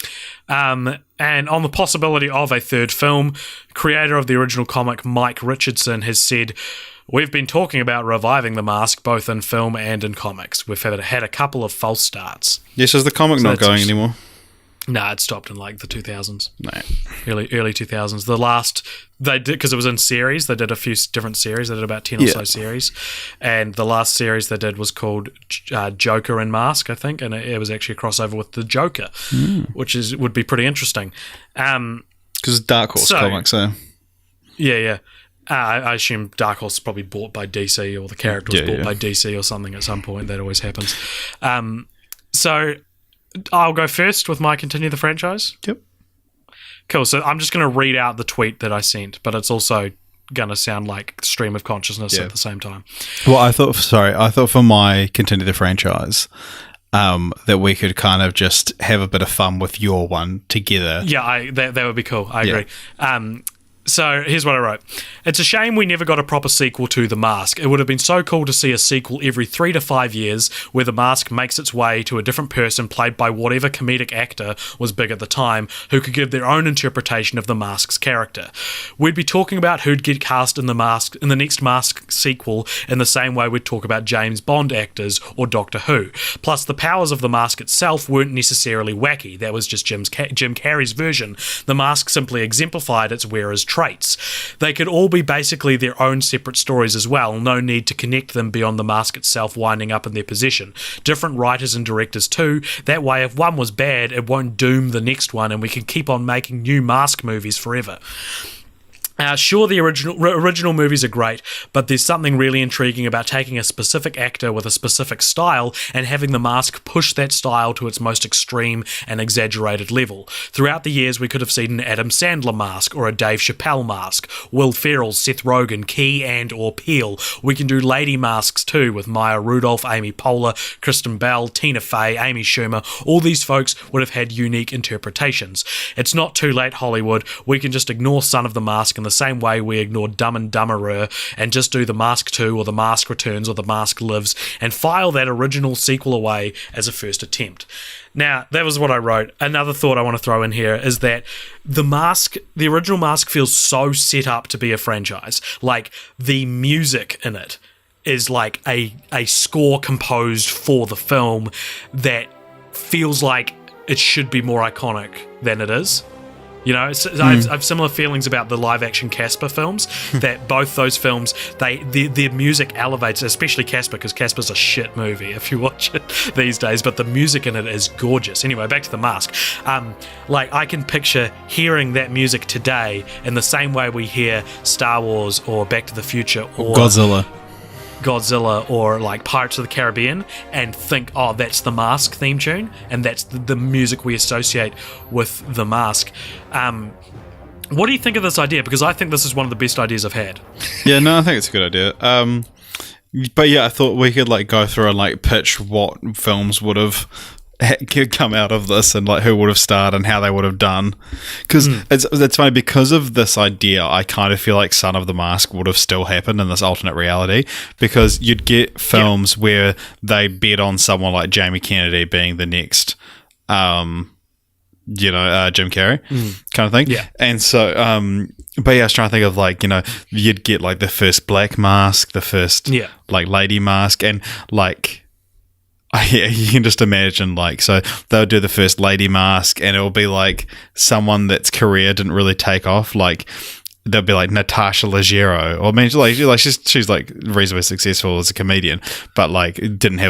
on the possibility of a third film, creator of the original comic Mike Richardson has said, "We've been talking about reviving The Mask both in film and in comics. We've had a couple of false starts." Yes, is the comic not going anymore? No, it stopped in like the 2000s. No. Early 2000s. The last, they did, because it was in series, they did a few different series. They did about 10 or so series. And the last series they did was called Joker and Mask, I think. And it was actually a crossover with the Joker, which would be pretty interesting. Because Dark Horse comics, so. Yeah. I assume Dark Horse is probably bought by DC, or the character was bought by DC or something at some point. That always happens. So I'll go first with my Continue the Franchise. Yep. Cool. So I'm just going to read out the tweet that I sent, but it's also going to sound like stream of consciousness at the same time. Well, I thought for my Continue the Franchise, that we could kind of just have a bit of fun with your one together. Yeah, that would be cool. I agree. So here's what I wrote. "It's a shame we never got a proper sequel to The Mask. It would have been so cool to see a sequel every 3 to 5 years where The Mask makes its way to a different person played by whatever comedic actor was big at the time who could give their own interpretation of The Mask's character. We'd be talking about who'd get cast in the next Mask sequel in the same way we'd talk about James Bond actors or Doctor Who. Plus, the powers of The Mask itself weren't necessarily wacky. That was just Jim Carrey's version. The Mask simply exemplified its wearer's traits. They could all be basically their own separate stories as well, no need to connect them beyond the mask itself winding up in their possession. Different writers and directors too, that way if one was bad, it won't doom the next one and we can keep on making new Mask movies forever. Sure, the original movies are great, but there's something really intriguing about taking a specific actor with a specific style and having The Mask push that style to its most extreme and exaggerated level. Throughout the years, we could have seen an Adam Sandler mask or a Dave Chappelle mask, Will Ferrell, Seth Rogen, Key and or Peele. We can do lady masks too, with Maya Rudolph, Amy Poehler, Kristen Bell, Tina Fey, Amy Schumer. All these folks would have had unique interpretations. It's not too late, Hollywood. We can just ignore Son of the Mask in the same way we ignored Dumb and Dumberer and just do The Mask 2 or The Mask Returns or The Mask Lives and file that original sequel away as a first attempt. Now, that was what I wrote. Another thought I want to throw in here is that the original Mask feels so set up to be a franchise. Like, the music in it is like a score composed for the film that feels like it should be more iconic than it is. You know, I have similar feelings about the live-action Casper films, that both those films, their music elevates, especially Casper, because Casper's a shit movie if you watch it these days, but the music in it is gorgeous. Anyway, back to The Mask. I can picture hearing that music today in the same way we hear Star Wars or Back to the Future or Godzilla or like Pirates of the Caribbean and think, oh, that's the Mask theme tune and that's the music we associate with the Mask. What do you think of this idea? Because I think this is one of the best ideas I've had. Yeah, no, I think it's a good idea. But yeah, I thought we could like go through and like pitch what films would have could come out of this and like who would have starred and how they would have done. Because it's funny, because of this idea, I kind of feel like Son of the Mask would have still happened in this alternate reality, because you'd get films where they bet on someone like Jamie Kennedy being the next Jim Carrey kind of thing. Yeah. And so, but yeah, I was trying to think of like, you'd get like the first Black Mask, the first like Lady Mask, and like, you can just imagine like, so they'll do the first Lady Mask and it'll be like someone that's career didn't really take off. Like, they'll be like Natasha Leggero, or I mean, she's like reasonably successful as a comedian, but like hasn't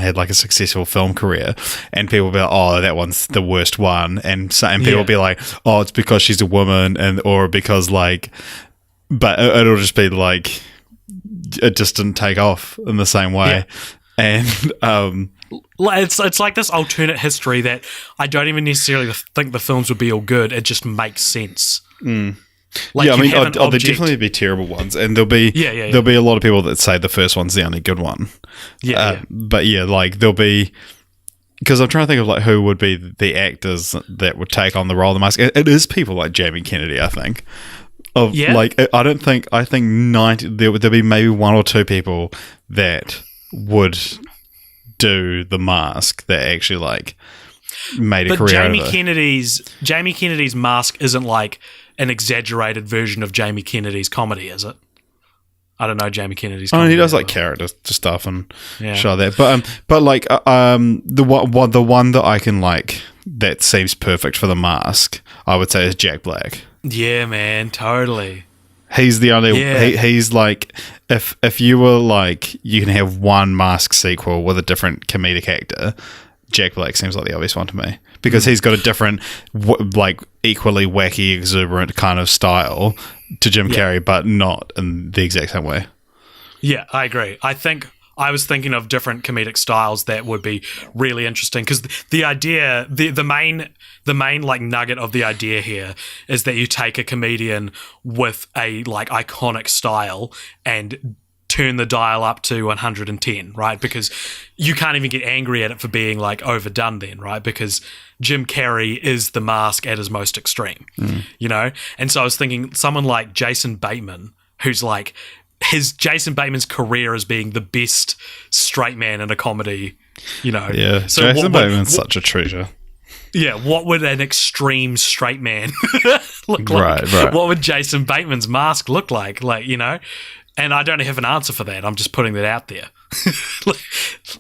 had like a successful film career, and people will be like, oh, that one's the worst one, and people will be like, oh, it's because she's a woman, or because like, but it'll just be like it just didn't take off in the same way, and it's like this alternate history that I don't even necessarily think the films would be all good. It just makes sense. Like, yeah, I mean, there'll definitely be terrible ones, and there'll be a lot of people that say the first one's the only good one. But yeah, like there'll be, because I'm trying to think of like who would be the actors that would take on the role of the mask. It is people like Jamie Kennedy, I think. Like, I think 90 there'll be maybe one or two people that would do the mask that actually like made a career. But Jamie Kennedy's mask isn't like an exaggerated version of Jamie Kennedy's comedy, is it? I don't know Jamie Kennedy's comedy. He does like character stuff and show that. But like the one that I can like that seems perfect for the mask, I would say, is Jack Black. Yeah, man, totally. He's the only he's like, if you were like, you can have one Mask sequel with a different comedic actor, Jack Black seems like the obvious one to me, because he's got a different, like equally wacky, exuberant kind of style to Jim Carrey, but not in the exact same way. Yeah, I agree. I think I was thinking of different comedic styles that would be really interesting, because the idea, the main like nugget of the idea here is that you take a comedian with a like iconic style and turn the dial up to 110, right? Because you can't even get angry at it for being like overdone then, right? Because Jim Carrey is the Mask at his most extreme, And so I was thinking someone like Jason Bateman, who's like, Jason Bateman's career as being the best straight man in a comedy, Yeah, so Jason Bateman's such a treasure. Yeah, what would an extreme straight man look like? Right. What would Jason Bateman's mask look like? Like, and I don't have an answer for that. I'm just putting that out there.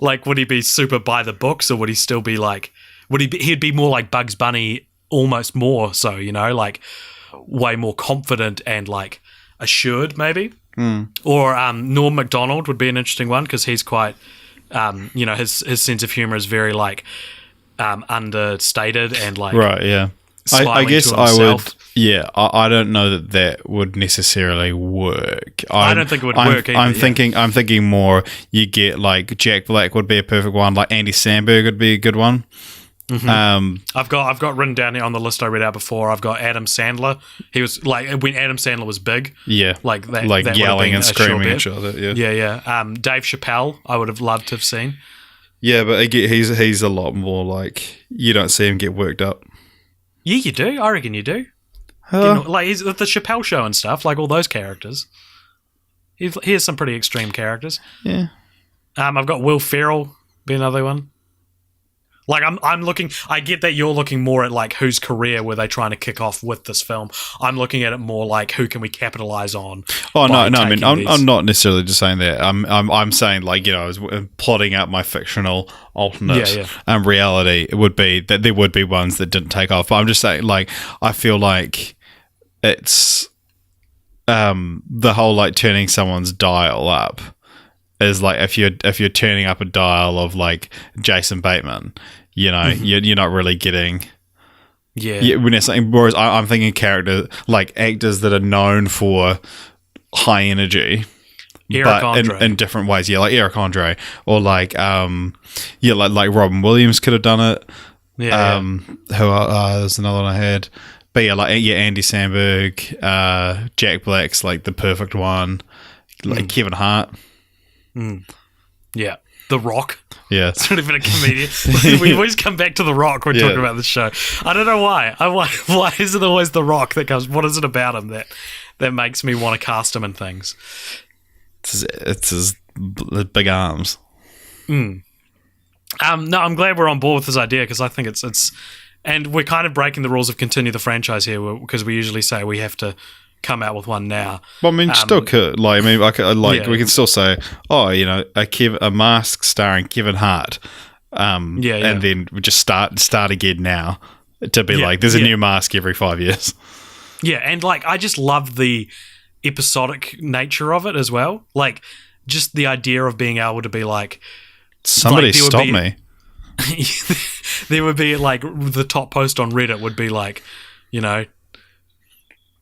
like, would he be super by the books, or would he still be like, he'd be more like Bugs Bunny, almost more so, like way more confident and like assured maybe. Or Norm Macdonald would be an interesting one, because he's quite, his sense of humor is very like understated and like I guess I would. Yeah, I don't know that would necessarily work. I don't think it would work either. I'm thinking more. You get like Jack Black would be a perfect one. Like Andy Samberg would be a good one. I've got written down here on the list I read out before. I've got Adam Sandler. He was like, when Adam Sandler was big. Yeah, like that, like that yelling and screaming and shit. Yeah. Dave Chappelle, I would have loved to have seen. Yeah, but again, he's a lot more like, you don't see him get worked up. Yeah, you do. I reckon you do. Like he's the Chappelle Show and stuff, like all those characters. He has some pretty extreme characters. Yeah. I've got Will Ferrell, be another one. Like I'm looking. I get that you're looking more at like whose career were they trying to kick off with this film. I'm looking at it more like who can we capitalize on. Oh no! I mean, I'm not necessarily just saying that. I'm saying like, I was plotting out my fictional alternate reality. It would be that there would be ones that didn't take off. But I'm just saying, like, I feel like it's the whole like turning someone's dial up is like, if you're turning up a dial of like Jason Bateman, you're not really getting. When it's saying, whereas I'm thinking character like actors that are known for high energy, but in different ways. Yeah, like Eric Andre, or like like Robin Williams could have done it. There's another one I had. But yeah, like Andy Samberg, Jack Black's like the perfect one, like Kevin Hart. Yeah. The Rock. Yeah. It's not even a comedian. We always come back to The Rock when talking about this show. I don't know why. Why is it always The Rock that comes? What is it about him that makes me want to cast him in things? It's his big arms. No, I'm glad we're on board with this idea because I think it's and we're kind of breaking the rules of continue the franchise here because we usually say we have to come out with one now. Well, I mean, still could. Like, I mean, we can still say, a Mask starring Kevin Hart. And then we just start again now to be like, there's a new Mask every 5 years. Yeah, and like, I just love the episodic nature of it as well. Like, just the idea of being able to be like, somebody stop me. There would be like the top post on Reddit would be like,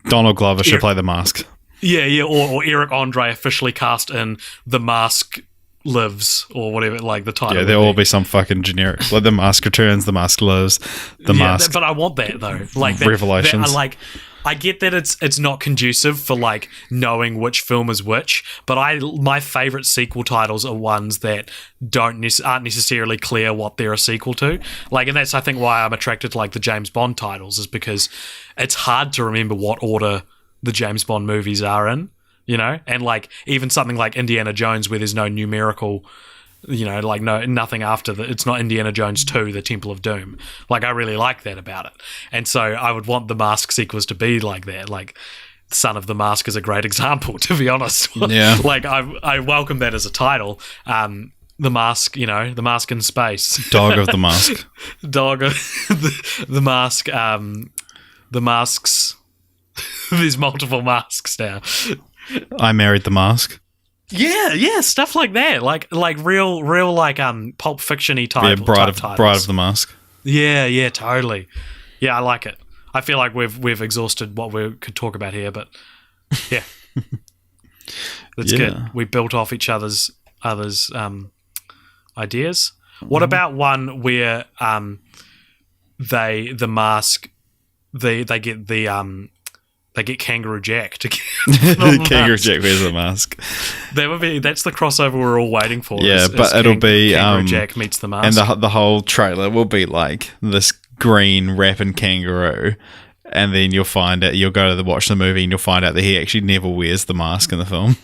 Donald Glover should play the Mask. Yeah, or Eric Andre officially cast in The Mask Lives or whatever, like the title. Yeah, there'll all be some fucking generic, like The Mask Returns, The Mask Lives, The Mask. But I want that though, like Revelations. I get that it's not conducive for like knowing which film is which, but my favorite sequel titles are ones that aren't necessarily clear what they're a sequel to. Like, and that's I think why I'm attracted to like the James Bond titles is because it's hard to remember what order the James Bond movies are in, and like even something like Indiana Jones where there's no numerical. Like nothing after it's not Indiana Jones 2, The Temple of Doom. Like I really like that about it. And so I would want the Mask sequels to be like that. Like Son of the Mask is a great example, to be honest. Yeah. Like I welcome that as a title. The Mask, The Mask in Space. Dog of the Mask. Dog of the Mask. The Masks. There's multiple masks now. I Married the Mask. Yeah, stuff like that, like real like Pulp Fiction-y type. Yeah, Bride of the Mask. Yeah, totally. Yeah, I like it. I feel like we've exhausted what we could talk about here, but yeah, that's good. We built off each other's ideas. What about one where they get Kangaroo Jack to get Kangaroo Jack wears a mask. That's the crossover we're all waiting for. Yeah, but it'll be Kangaroo Jack meets the mask, and the whole trailer will be like this green rapping kangaroo, and then you'll go to watch the movie and you'll find out that he actually never wears the mask in the film.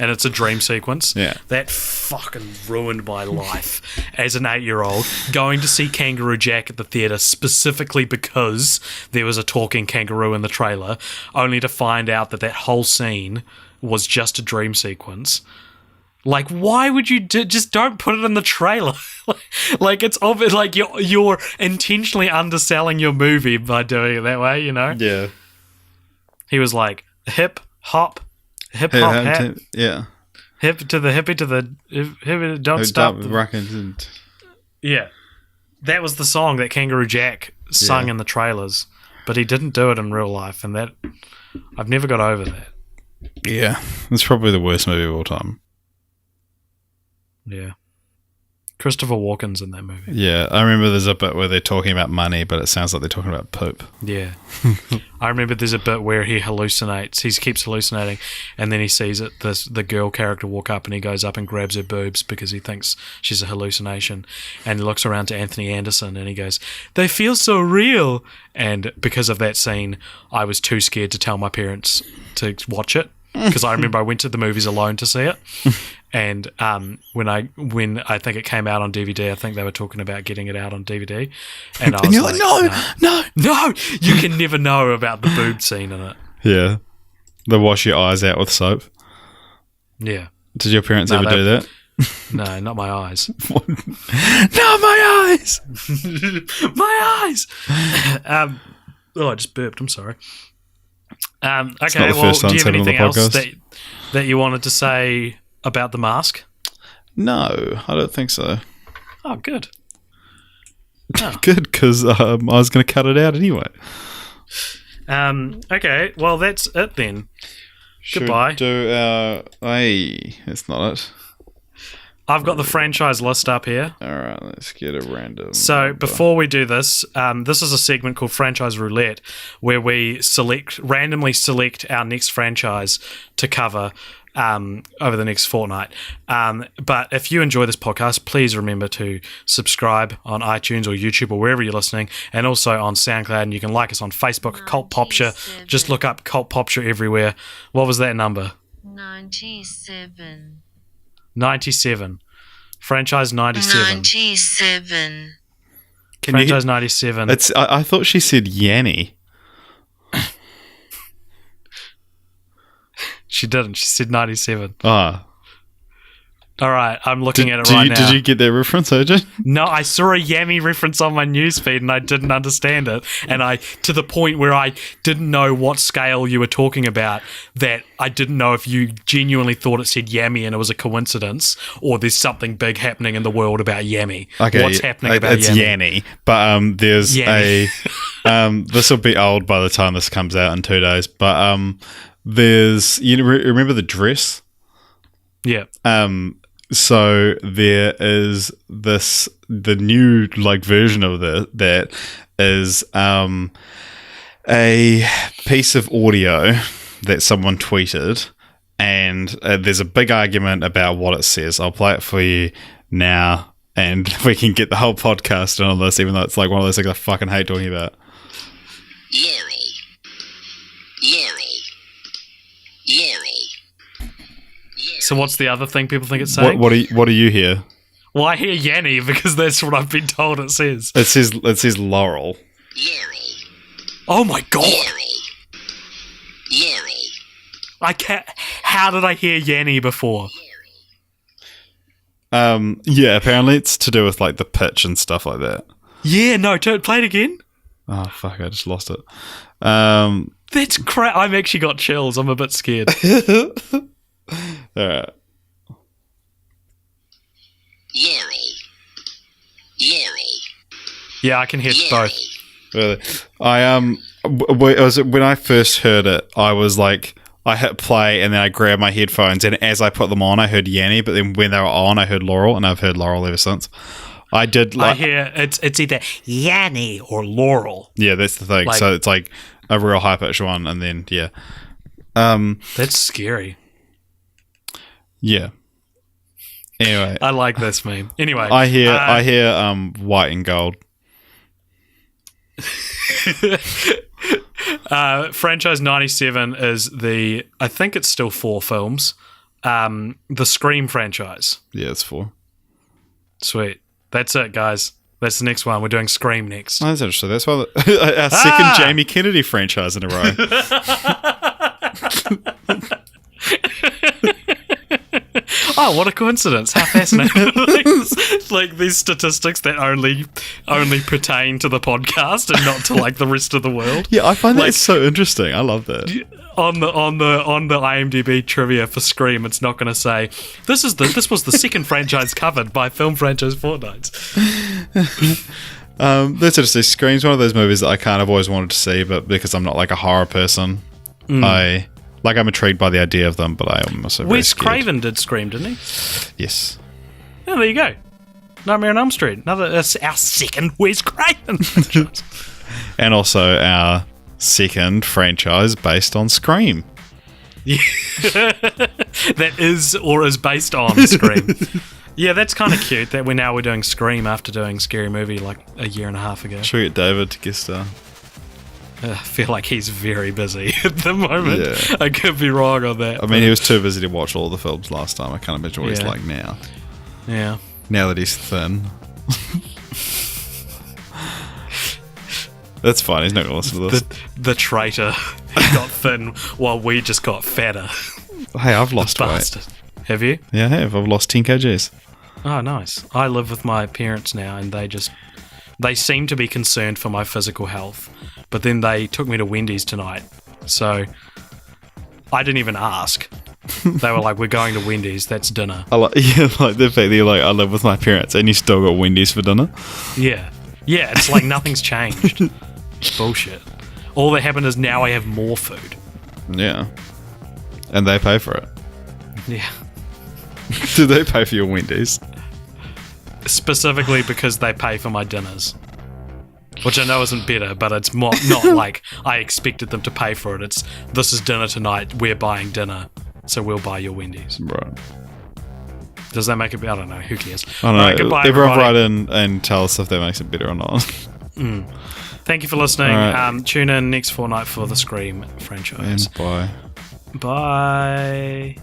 And it's a dream sequence. Yeah. That fucking ruined my life as an 8-year-old. Going to see Kangaroo Jack at the theatre specifically because there was a talking kangaroo in the trailer, only to find out that whole scene was just a dream sequence. Like, why would you just don't put it in the trailer? Like it's obvious. Like you're intentionally underselling your movie by doing it that way. Yeah. He was like hip hop. Hip hop hat. Yeah. Hip to the hippie to the hippie don't stop. Yeah. That was the song that Kangaroo Jack sung in the trailers, but he didn't do it in real life, and that I've never got over that. Yeah. It's probably the worst movie of all time. Yeah. Christopher Walken's in that movie. Yeah, I remember there's a bit where they're talking about money, but it sounds like they're talking about poop. Yeah. I remember there's a bit where he hallucinates. He keeps hallucinating, and then he sees the girl character walk up, and he goes up and grabs her boobs because he thinks she's a hallucination. And he looks around to Anthony Anderson, and he goes, "They feel so real." And because of that scene, I was too scared to tell my parents to watch it. Because I remember I went to the movies alone to see it, and when I think it came out on DVD, I think they were talking about getting it out on DVD, and I was you're like, no, you can never know about the boob scene in it. Yeah, they wash your eyes out with soap. Yeah, did your parents ever do that? No, not my eyes. Not my eyes. My eyes. I just burped. I'm sorry. Okay, well, do you have anything else that you wanted to say about The Mask? No, I don't think so. Oh, good. Oh. Good, because I was going to cut it out anyway. Okay, well, that's it then. Goodbye. That's not it. I've got the franchise list up here. All right, let's get a random. So before we do this, this is a segment called Franchise Roulette, where we randomly select our next franchise to cover over the next fortnight. But if you enjoy this podcast, please remember to subscribe on iTunes or YouTube or wherever you're listening, and also on SoundCloud. And you can like us on Facebook, Cult Popture. Just look up Cult Popture everywhere. What was that number? 97. 97. Franchise 97. 97. Franchise 97. I thought she said Yanny. She didn't. She said 97. Ah. All right, I'm looking at it right now. Did you get that reference, OJ? No, I saw a Yammy reference on my newsfeed and I didn't understand it. And to the point where I didn't know what scale you were talking about, that I didn't know if you genuinely thought it said Yammy and it was a coincidence, or there's something big happening in the world about Yammy. Okay, what's happening about it's Yammy? Yanny, but there's Yanny. this will be old by the time this comes out in 2 days. But there's remember the dress? Yeah. So there is the new version of that is a piece of audio that someone tweeted, and there's a big argument about what it says. I'll play it for you now, and we can get the whole podcast on this, even though it's like one of those things I fucking hate talking about. Laurel. So what's the other thing people think it's saying? What do you hear? Well, I hear Yanny because that's what I've been told it says. It says Laurel. Oh my god! Laurel. I can't. How did I hear Yanny before? Yeah, apparently it's to do with the pitch and stuff like that. Yeah, no, play it again. Oh fuck! I just lost it. That's crap. I've actually got chills. I'm a bit scared. All right. Laurel. Yeah, I can hear both. Really? When I first heard it, I was like, I hit play and then I grabbed my headphones, and as I put them on, I heard Yanny, but then when they were on, I heard Laurel, and I've heard Laurel ever since. I hear it's either Yanny or Laurel. Yeah, that's the thing. So it's like a real high pitched one, and then yeah. That's scary. Yeah. Anyway, I like this meme. Anyway, I hear white and gold. Franchise 97 is I think it's still 4 films. The Scream franchise. Yeah, it's 4. Sweet. That's it, guys. That's the next one. We're doing Scream next. Oh, that's interesting. That's why our second Jamie Kennedy franchise in a row. Oh, what a coincidence. How fascinating. like these statistics that only pertain to the podcast and not to the rest of the world. Yeah, I find that so interesting. I love that. On the IMDb trivia for Scream, it's not going to say this was the second franchise covered by Film Franchise Fortnights. That's interesting. Scream's one of those movies that I kind of always wanted to see, but because I'm not a horror person, I'm intrigued by the idea of them, but I'm also very scared. Wes Craven did Scream, didn't he? Yes. Oh, there you go. Nightmare on Elm Street. Our second Wes Craven franchise. And also our second franchise based on Scream. Yeah. That is or is based on Scream. Yeah, that's kind of cute that we're doing Scream after doing Scary Movie a year and a half ago. Should we get David to guest star? I feel like he's very busy at the moment. Yeah. I could be wrong on that. I mean, he was too busy to watch all the films last time. I can't imagine what he's like now. Yeah. Now that he's thin. That's fine. He's not going to listen to this. The traitor. He got thin while we just got fatter. Hey, I've lost weight. Bastard. Have you? Yeah, I have. I've lost 10 kgs. Oh, nice. I live with my parents now, and they seem to be concerned for my physical health. But then they took me to Wendy's tonight, so I didn't even ask. They were like, "We're going to Wendy's. That's dinner." The fact that you're I live with my parents, and you still got Wendy's for dinner. Yeah. It's like nothing's changed. Bullshit. All that happened is now I have more food. Yeah, and they pay for it. Yeah. Do they pay for your Wendy's? Specifically because they pay for my dinners. Which I know isn't better, but it's more, not like I expected them to pay for it. It's, this is dinner tonight, we're buying dinner, so we'll buy your Wendy's. Right. Does that make it better? I don't know, who cares? I don't know. Alright, goodbye, Everyone everybody. write in and tell us if that makes it better or not. Thank you for listening. Alright. Tune in next fortnight for the Scream franchise. And bye. Bye.